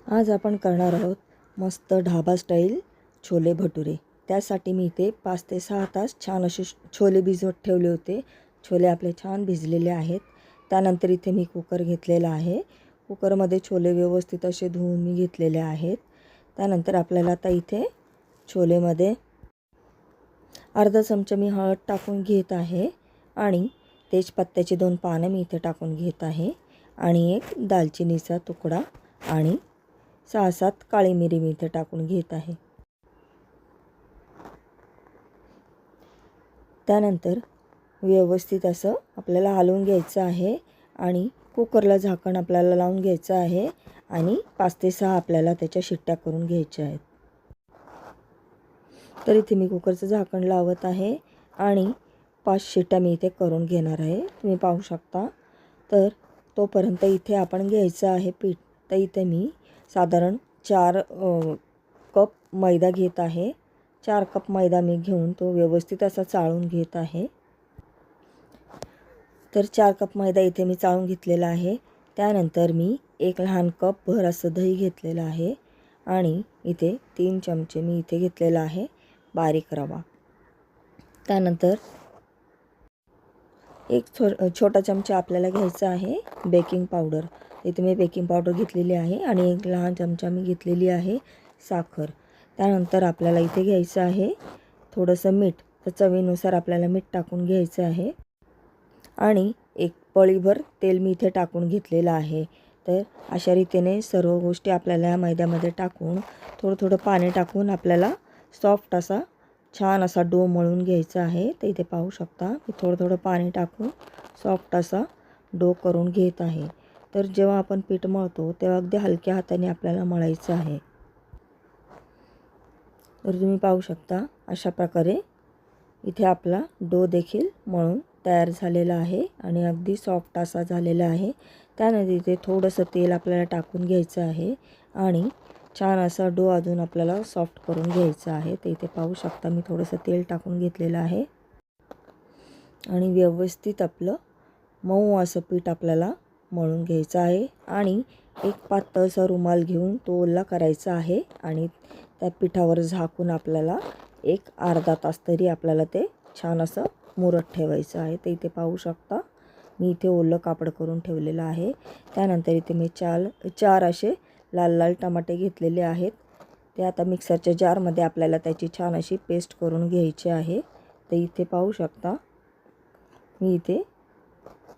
आज आपण करणार आहोत मस्त ढाबा स्टाईल छोले भटुरे। त्यासाठी मी इथे 5 ते 6 तास छान असे छोले भिजवत ठेवले होते। छोले आपले छान भिजलेले आहेत। त्यानंतर इथे मी कुकर घेतलेला आहे। कुकरमध्ये छोले व्यवस्थित असे धुवून मी घेतलेले आहेत। त्यानंतर आपल्याला आता इथे छोलेमध्ये अर्धा चमचा मी हळद टाकून घेत आहे आणि तेजपत्त्याची 2 पाने मी इथे टाकून घेत आहे आणि एक दालचिनीचा तुकडा आणि 6-7 काळी मिरी मी इथे टाकून घेत आहे। त्यानंतर व्यवस्थित असं आपल्याला हलवून घ्यायचं आहे आणि कुकरला झाकण आपल्याला लावून घ्यायचं आहे आणि 5 ते 6 आपल्याला त्याच्या शिट्ट्या करून घ्यायच्या आहेत। तर इथे मी कुकरचं झाकण लावत आहे आणि 5 शिट्ट्या मी इथे करून घेणार आहे। तुम्ही पाहू शकता। तर तोपर्यंत इथे आपण घ्यायचं आहे पीठ। तर इथे मी साधारण 4 कप मैदा घेत आहे। 4 कप मैदा मी घेऊन तो व्यवस्थित असा चाळून घेत आहे। तर 4 कप मैदा इथे मी चाळून घेतलेला आहे। त्यानंतर मी 1 लहान कप भर असं दही घेतलेलं आहे आणि इथे 3 चमचे मी इथे घेतलेला आहे बारीक रवा। त्यानंतर एक छोटा चमचा आपल्याला घ्यायचा आहे बेकिंग पावडर। इथे मी बेकिंग पावडर घेतलेली आहे आणि 1 लहान चमचा मी घेतलेली आहे साखर। त्यानंतर आपल्याला इथे घ्यायचं आहे थोडंसं मीठ। तर चवीनुसार आपल्याला मीठ टाकून घ्यायचं आहे आणि 1 पळीभर तेल मी इथे टाकून घेतलेलं आहे। तर अशा रीतीने सर्व गोष्टी आपल्याला या मैद्यामध्ये टाकून थोडं पाणी टाकून आपल्याला सॉफ्ट असा छान असा डो मळून घ्यायचा आहे। तर इथे पाहू शकता मी थोडं पाणी टाकून सॉफ्ट असा डो करून घेत आहे। तर जेव्हा आपण पीठ मळतो तेव्हा अगदी हलक्या हाताने आपल्याला मळायचं आहे। तर तुम्ही पाहू शकता अशा प्रकारे इथे आपला डो देखील मळून तयार झालेला आहे आणि अगदी सॉफ्ट असा झालेला आहे। त्यानंतर इथे थोडंसं तेल आपल्याला टाकून घ्यायचं आहे आणि छान असा डो अजून आपल्याला सॉफ्ट करून घ्यायचा आहे। तर इथे पाहू शकता मी थोडंसं तेल टाकून घेतलेलं आहे आणि व्यवस्थित आपलं मऊ असं पीठ आपल्याला मळून घ्यायचं आहे आणि एक पातळसा रुमाल घेऊन तो ओला करायचा आहे आणि त्या पिठावर झाकून आपल्याला एक अर्धा तास तरी आपल्याला ते छान असं मुरत ठेवायचं आहे। तर इथे पाहू शकता मी इथे ओलं कापड करून ठेवलेलं आहे। त्यानंतर इथे मी 4 असे लाल टमाटे घेतलेले आहेत। ते आता मिक्सरच्या जारमध्ये आपल्याला त्याची छान अशी पेस्ट करून घ्यायची आहे। तर इथे पाहू शकता मी इथे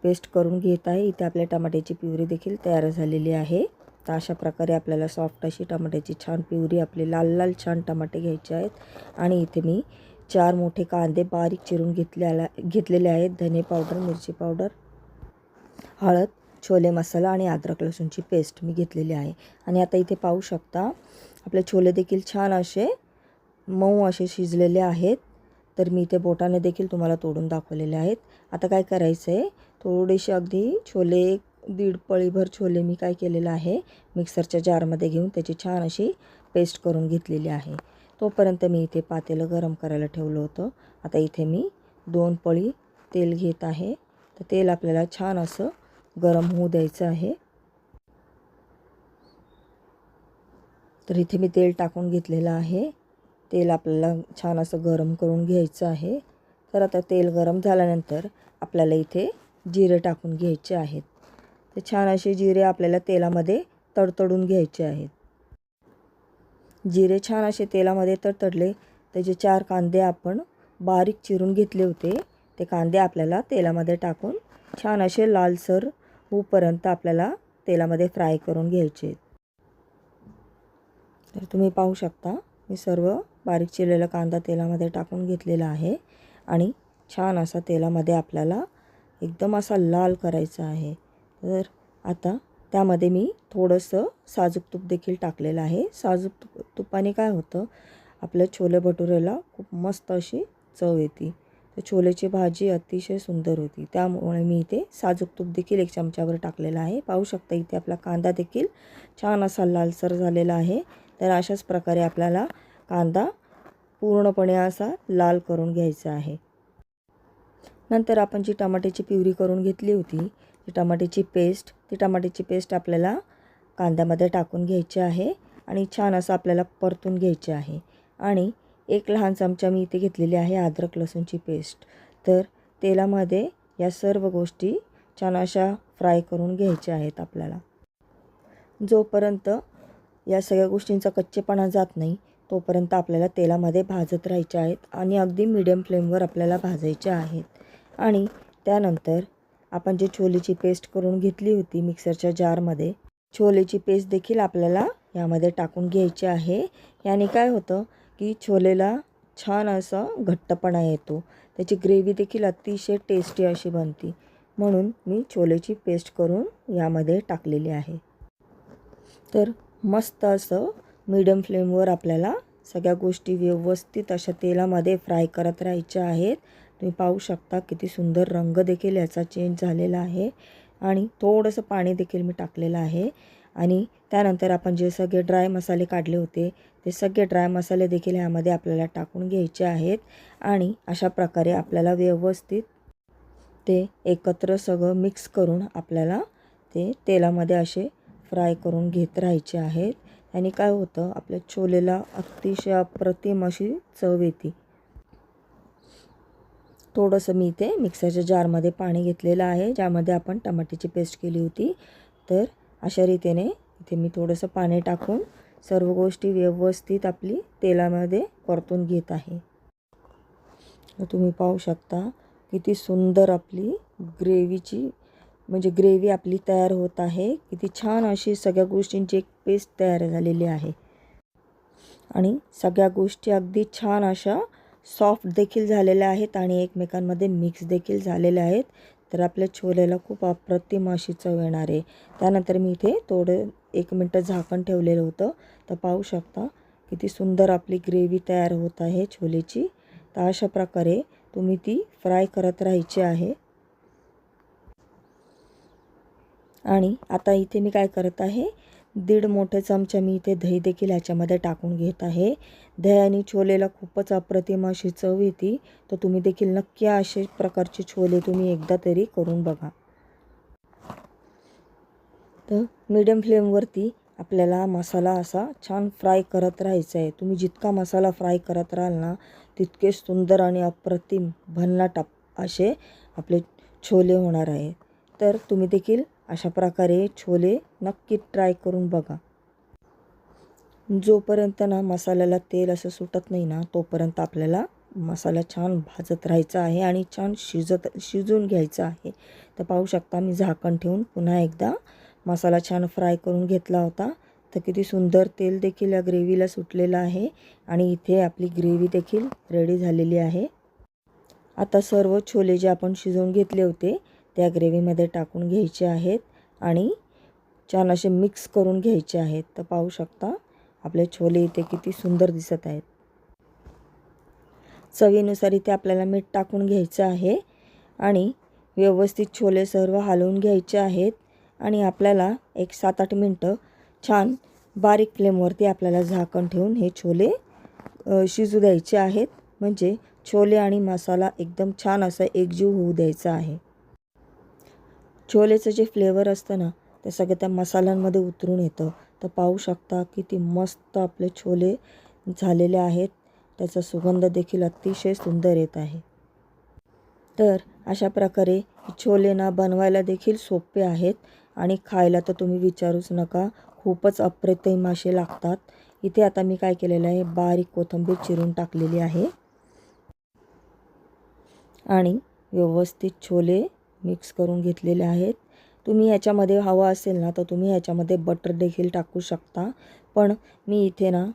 पेस्ट करून घेत आहे। इथे आपल्या टमाट्याची प्युरी देखील तयार झालेली आहे। तर अशा प्रकारे आपल्याला सॉफ्ट अशी टमाट्याची छान प्युरी आपले लाल छान टमाटे घ्यायचे आहेत आणि इथे मी 4 मोठे कांदे बारीक चिरून घेतलेले आहेत। धने पावडर, मिरची पावडर, हळद, छोले मसाला आणि अद्रक लसूणची पेस्ट मी घेतलेली आहे। आणि आता इथे पाहू शकता आपले छोले देखील छान असे मऊ असे शिजलेले आहेत। तर मी इथे बोटाने देखील तुम्हाला तोडून दाखवलेले आहेत। आता काय करायचं आहे थोडेसे अगदी छोले 1.5 पळीभर छोले मी काय केलेलं आहे मिक्सरच्या जारमध्ये घेऊन त्याची छान अशी पेस्ट करून घेतलेली आहे। तोपर्यंत मी इथे पातेलं गरम करायला ठेवलं होतं। आता इथे मी 2 पळी तेल घेत आहे। तर तेल आपल्याला छान असं गरम होऊ द्यायचं आहे। तर इथे मी तेल टाकून घेतलेलं आहे। तेल आपल्याला छान असं गरम करून घ्यायचं आहे। तर आता तेल गरम झाल्यानंतर आपल्याला इथे जिरे टाकून घ्यायचे आहेत। तर छान असे जिरे आपल्याला तेलामध्ये तडतडून घ्यायचे आहेत। जिरे छान असे तेलामध्ये तडतडले त्याचे 4 कांदे आपण बारीक चिरून घेतले होते ते कांदे आपल्याला तेलामध्ये टाकून छान असे लालसर होईपर्यंत आपल्याला तेलामध्ये फ्राय करून घ्यायचे। तर तुम्ही पाहू शकता मी सर्व बारीक चिरलेला कांदा तेलामध्ये टाकून घेतलेला आहे आणि छान असा तेलामध्ये आपल्याला एकदम असा लाल करायचा आहे। तर आता त्यामध्ये मी थोडंसं साजूक तूप देखील टाकलेलं आहे। साजूक तुपाने काय होतं आपल्या छोले भटुरेला खूप मस्त अशी चव येते। तर छोलेची भाजी अतिशय सुंदर होती। त्यामुळे मी इथे साजूक तूप देखील 1 चमचावर टाकलेला आहे। पाहू शकता इथे आपला कांदा देखील छान असा लालसर झालेला आहे। तर अशाच प्रकारे आपल्याला कांदा पूर्णपणे असा लाल करून घ्यायचा आहे। नंतर आपण जी टमाट्याची प्युरी करून घेतली होती ती टमाट्याची पेस्ट आपल्याला कांद्यामध्ये टाकून घ्यायचे आहे आणि छान असं आपल्याला परतून घ्यायचे आहे. आणि 1 लहान चमचा मी इथे घेतलेली आहे अद्रक लसूणची पेस्ट. तर तेलामध्ये या सर्व गोष्टी छान अशा फ्राय करून घ्यायच्या आहेत आपल्याला. जोपर्यंत या सगळ्या गोष्टींचा कच्चेपणा जात नाही तोपर्यंत आपल्याला तेलामध्ये भाजत राहायचे आहेत आणि अगदी मीडियम फ्लेमवर आपल्याला भाजायचे आहेत. आणि त्यानंतर आपण जे छोलेची पेस्ट करून घेतली होती मिक्सरच्या जारमध्ये, छोलेची पेस्ट देखील आपल्याला यामध्ये टाकून घ्यायची आहे. याने काय होतं की छोलेला छान असा घट्टपणा येतो, त्याची ग्रेव्ही देखील अतिशय टेस्टी अशी बनते. म्हणून मी छोलेची पेस्ट करून यामध्ये टाकलेली आहे. तर मस्त असं मीडियम फ्लेमवर आपल्याला सगळ्या गोष्टी व्यवस्थित अशा तेलामध्ये फ्राय करत राहायच्या आहेत. तुम्ही पाहू शकता किती सुंदर रंग देखील याचा चेंज झालेला आहे. आणि थोडंसं पाणी देखील मी टाकलेलं आहे. आणि त्यानंतर आपण जे सगळे ड्राय मसाले काढले होते ते सगळे ड्राय मसाले देखील यामध्ये आपल्याला टाकून घ्यायचे आहेत. आणि अशा प्रकारे आपल्याला व्यवस्थित ते एकत्र सगळं मिक्स करून आपल्याला ते तेलामध्ये असे फ्राय करून घेत राहायचे आहेत. आणि काय होतं, आपल्या छोलेला अतिशय अप्रतिम अशी चव येते. थोडंसं मी इथे मिक्सरच्या जारमध्ये पाणी घेतलेलं आहे ज्यामध्ये आपण टमाट्याची पेस्ट केली होती. तर अशा रीतीने इथे मी थोडंसं पाणी टाकून सर्व गोष्टी व्यवस्थित आपली तेलामध्ये परतून घेत आहे. तुम्ही पाहू शकता किती सुंदर आपली ग्रेव्ही आपली तयार होत आहे. किती छान अशी सगळ्या गोष्टींची एक पेस्ट तयार झालेली आहे. आणि सगळ्या गोष्टी अगदी छान अशा सॉफ्ट देखील झालेल्या आहेत आणि एकमेकांमध्ये मिक्स देखील झालेल्या आहेत. तर आपल्या छोलेला खूप अप्रतिम अशी चव येणार आहे. त्यानंतर मी इथे थोडं 1 मिनटं झाकण ठेवलेलं होतं. तर पाहू शकता किती सुंदर आपली ग्रेव्ही तयार होत आहे छोलेची. तर अशा प्रकारे तुम्ही ती फ्राय करत राहायची आहे. आणि आता इथे मी काय करत आहे, 1.5 मोठे चमचा मी इथे दही देखील ह्याच्यामध्ये टाकून घेत आहे. दह्याने छोलेला खूपच अप्रतिम अशी चव येते. तर तुम्ही देखील नक्की असे प्रकारचे छोले तुम्ही एकदा तरी करून बघा. तर मीडियम फ्लेमवरती आपल्याला मसाला असा छान फ्राय करत राहायचा आहे. तुम्ही जितका मसाला फ्राय करत राहाल ना तितके सुंदर आणि अप्रतिम भन्नाट असे आपले छोले होणार आहे. तर तुम्ही देखील अशा प्रकारे छोले नक्की ट्राय करून बघा. जोपर्यंत ना मसाल्याला तेल असं सुटत नाही ना तोपर्यंत आपल्याला मसाला छान भाजत राहायचा आहे आणि छान शिजून घ्यायचा आहे. तर पाहू शकता मी झाकण ठेवून पुन्हा एकदा मसाला छान फ्राय करून घेतला होता. तर किती सुंदर तेल देखील या ग्रेव्हीला सुटलेलं आहे आणि इथे आपली ग्रेव्ही देखील रेडी झालेली आहे. आता सर्व छोले जे आपण शिजवून घेतले होते त्या ग्रेव्हीमध्ये टाकून घ्यायचे आहेत आणि छान असे मिक्स करून घ्यायचे आहेत. तर पाहू शकता आपले छोले इथे किती सुंदर दिसत आहेत. चवीनुसार इथे आपल्याला मीठ टाकून घ्यायचं आहे आणि व्यवस्थित छोले सर्व हलवून घ्यायचे आहेत. आणि आपल्याला एक 7-8 मिनटं छान बारीक फ्लेमवरती आपल्याला झाकण ठेवून हे छोले शिजू द्यायचे आहेत. म्हणजे छोले आणि मसाला एकदम छान असा एकजीव होऊ द्यायचा आहे. छोलेचं जे फ्लेवर असतं ना ते सगळं त्या मसाल्यांमध्ये उतरून येतं. तर पाहू शकता किती मस्त आपले छोले झालेले आहेत. त्याचा सुगंध देखील अतिशय सुंदर येत आहे. तर अशा प्रकारे छोले ना बनवायला देखील सोपे आहेत आणि खायला तर तुम्ही विचारूच नका, खूपच अप्रतिम असे लागतात. इथे आता मी काय केलेलं आहे, बारीक कोथिंबीर चिरून टाकलेली आहे आणि व्यवस्थित छोले मिक्स करून घेतलेले आहेत. तुम्ही याच्यामध्ये हवं असेल ना तर तुम्ही याच्यामध्ये बटर देखील टाकू शकता. पण मी इथे ना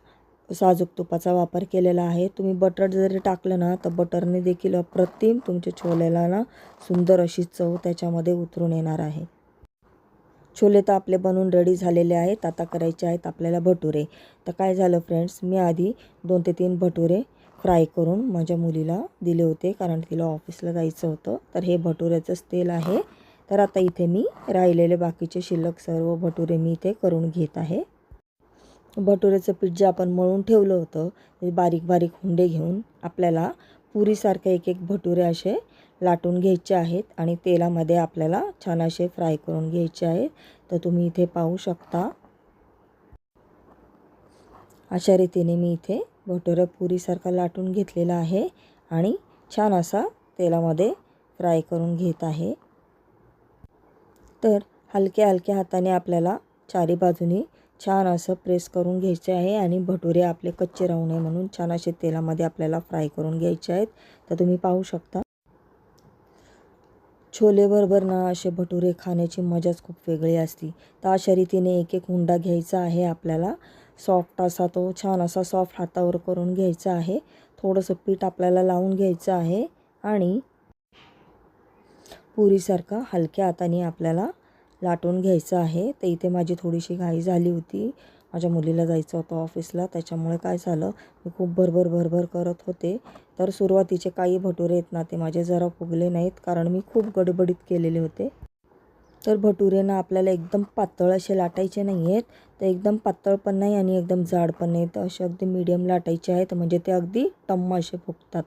साजूक तुपाचा वापर केलेला आहे. तुम्ही बटर जरी टाकलं ना तर बटरने देखील अप्रतिम तुमच्या छोलेला ना सुंदर अशी चव त्याच्यामध्ये उतरून येणार आहे. छोले तर आपले बनवून रेडी झालेले आहेत. आता करायचे आहेत आपल्याला भटुरे. तर काय झालं फ्रेंड्स, मी आधी 2 ते 3 भटुरे फ्राय करून माझ्या मुलीला दिले होते कारण तिला ऑफिसला जायचं होतं. तर हे भटुऱ्याचंच तेल आहे. तर आता इथे मी राहिलेले बाकीचे शिल्लक सर्व भटुरे मी इथे करून घेत आहे. भटुऱ्याचं पीठ जे आपण मळून ठेवलं होतं ते बारीक बारीक हुंडे घेऊन आपल्याला पुरीसारखे एक एक भटुरे असे लाटून घ्यायचे आहेत आणि तेलामध्ये आपल्याला छान असे फ्राय करून घ्यायचे आहेत. तर तुम्ही इथे पाहू शकता अशा रीतीने मी इथे भटुरा पुरीसारखा लाटून घेतलेला आहे आणि छान असा तेलामध्ये फ्राय करून घेत आहे। तर हलक्या हलक्या हाताने आपल्याला चारी बाजूनी छान असं प्रेस करून घ्यायचे आहे आणि भटुरे आपले कच्चे राहू नये म्हणून छान असे तेलामध्ये आपल्याला फ्राय करून घ्यायचे आहेत। तर तुम्ही पाहू शकता छोले बरोबर ना असे भटुरे खाण्याची मजाच खूप वेगळी असते। तर अशा रीतीने एक एक हुंडा घ्यायचा आहे आपल्याला। सॉफ्ट असा तो छान असा सॉफ्ट हातावर करून घ्यायचा आहे। थोडंसं पीठ आपल्याला लावून घ्यायचं आहे आणि पुरीसारखा हलक्या हाताने आपल्याला लाटून घ्यायचं आहे। तर इथे माझी थोडीशी घाई झाली होती, माझ्या मुलीला जायचं होतं ऑफिसला, त्याच्यामुळे काय झालं मी खूप भरभर करत होते। तर सुरुवातीचे काही भटुरे आहेत ना ते माझे जरा फुगले नाहीत, कारण मी खूप गडबडीत केलेले होते। तर भटुरे ना आपल्याला एकदम पातळ असे लाटायचे नाही आहेत, तर एकदम पातळ पण नाही आणि एकदम जाड पण नाही, तर असे अगदी मीडियम लाटायचे आहेत, म्हणजे ते अगदी टम्म असे फुगतात।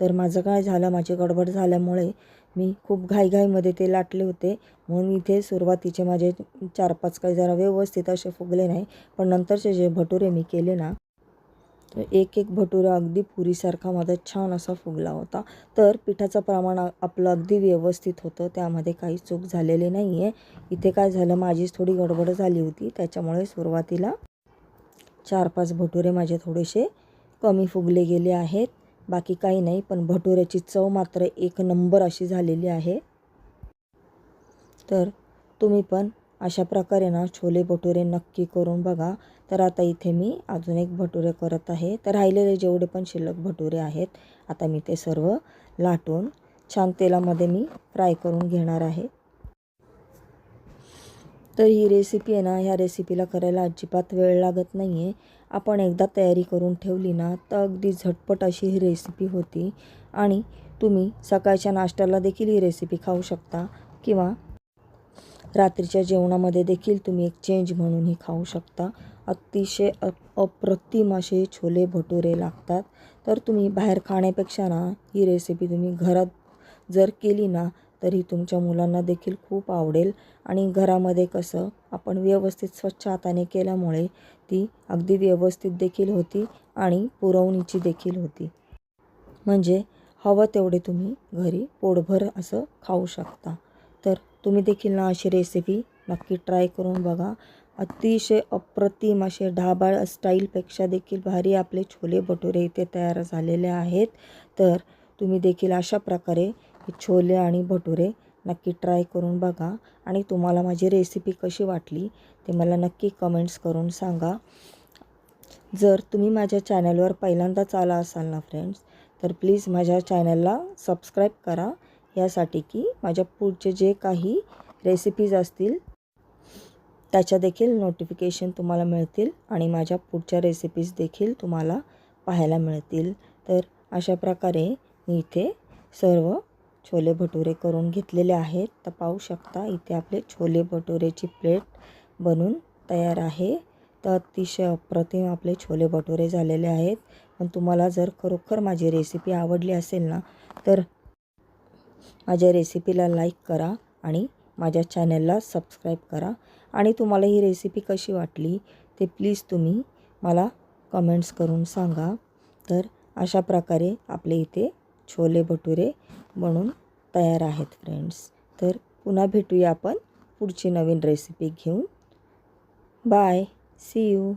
तर माझं काय झालं, माझी गडबड झाल्यामुळे मी खूप घाईघाईमध्ये ते लाटले होते, म्हणून इथे सुरुवातीचे माझे 4-5 काही जरा व्यवस्थित असे फुगले नाही। पण नंतरचे जे भटुरे मी केले ना तर एक एक भटुरा अगदी पुरीसारखा माझा छान असा फुगला होता। तर पिठाचं प्रमाण आपलं अगदी व्यवस्थित होतं, त्यामध्ये काही चूक झालेली नाही आहे। इथे काय झालं, माझीच थोडी गडबड झाली होती, त्याच्यामुळे सुरुवातीला 4-5 भटुरे माझे थोडेसे कमी फुगले गेले आहेत, बाकी काही नाही। पण भटुऱ्याची चव मात्र एक नंबर अशी झालेली आहे। तर तुम्ही पण अशा प्रकारे ना छोले भटुरे नक्की करून बघा। तर आता इथे मी अजून एक भटुरे करत आहे। तर राहिलेले जेवढे पण शिल्लक भटुरे आहेत आता मी ते सर्व लाटून छान तेलामध्ये मी फ्राय करून घेणार आहे। तर ही रेसिपी आहे ना, ह्या रेसिपीला करायला अजिबात वेळ लागत नाही आहे। आपण एकदा तयारी करून ठेवली ना तर अगदी झटपट अशी ही रेसिपी होती आणि तुम्ही सकाळच्या नाश्त्याला देखील ही रेसिपी खाऊ शकता किंवा रात्रीच्या जेवणामध्ये देखील तुम्ही एक चेंज म्हणून ही खाऊ शकता। अतिशय अप्रतिम असे छोले भटुरे लागतात। तर तुम्ही बाहेर खाण्यापेक्षा ना ही रेसिपी तुम्ही घरात जर केली ना तरी तुमच्या मुलांना देखील खूप आवडेल आणि घरामध्ये कसं आपण व्यवस्थित स्वच्छ हाताने केल्यामुळे ती अगदी व्यवस्थित देखील होती आणि पुरवणीची देखील होती, म्हणजे हवं तेवढे तुम्ही घरी पोटभर असं खाऊ शकता। तर तुम्ही देखील ना अशी रेसिपी नक्की ट्राय करून बघा। अतिशय अप्रतिम असे ढाबा स्टाईलपेक्षा देखील भारी आपले छोले भटुरे इथे तयार झालेले आहेत। तर तुम्ही देखील अशा प्रकारे छोले आणि भटुरे नक्की ट्राय करून बघा आणि तुम्हाला माझी रेसिपी कशी वाटली ते मला नक्की कमेंट्स करून सांगा। जर तुम्ही माझ्या चॅनलवर पहिल्यांदाच आला असाल ना फ्रेंड्स, तर प्लीज माझ्या चॅनलला सबस्क्राईब करा, यासाठी की माझ्या पुढचे जे काही रेसिपीज असतील त्याच्या देखील नोटिफिकेशन तुम्हाला मिळतील आणि माझ्या पुढच्या रेसिपीज देखील तुम्हाला पाहायला मिळतील। तर अशा प्रकारे मी इथे सर्व छोले भटुरे करून घेतलेले आहेत। तर पाहू शकता इथे आपले छोले भटुरेची प्लेट बनून तयार आहे। तर अतिशय अप्रतिम आपले छोले भटुरे झालेले आहेत। पण तुम्हाला जर खरोखर माझी रेसिपी आवडली असेल ना तर माझ्या रेसिपीला लाईक करा आणि माझ्या चॅनलला सबस्क्राईब करा आणि तुम्हाला ही रेसिपी कशी वाटली ते प्लीज तुम्ही मला कमेंट्स करून सांगा। तर अशा प्रकारे आपले इथे छोले भटुरे बनून तयार आहेत फ्रेंड्स। तर पुन्हा भेटूया आपण पुढची नवीन रेसिपी घेऊन। Bye, see you.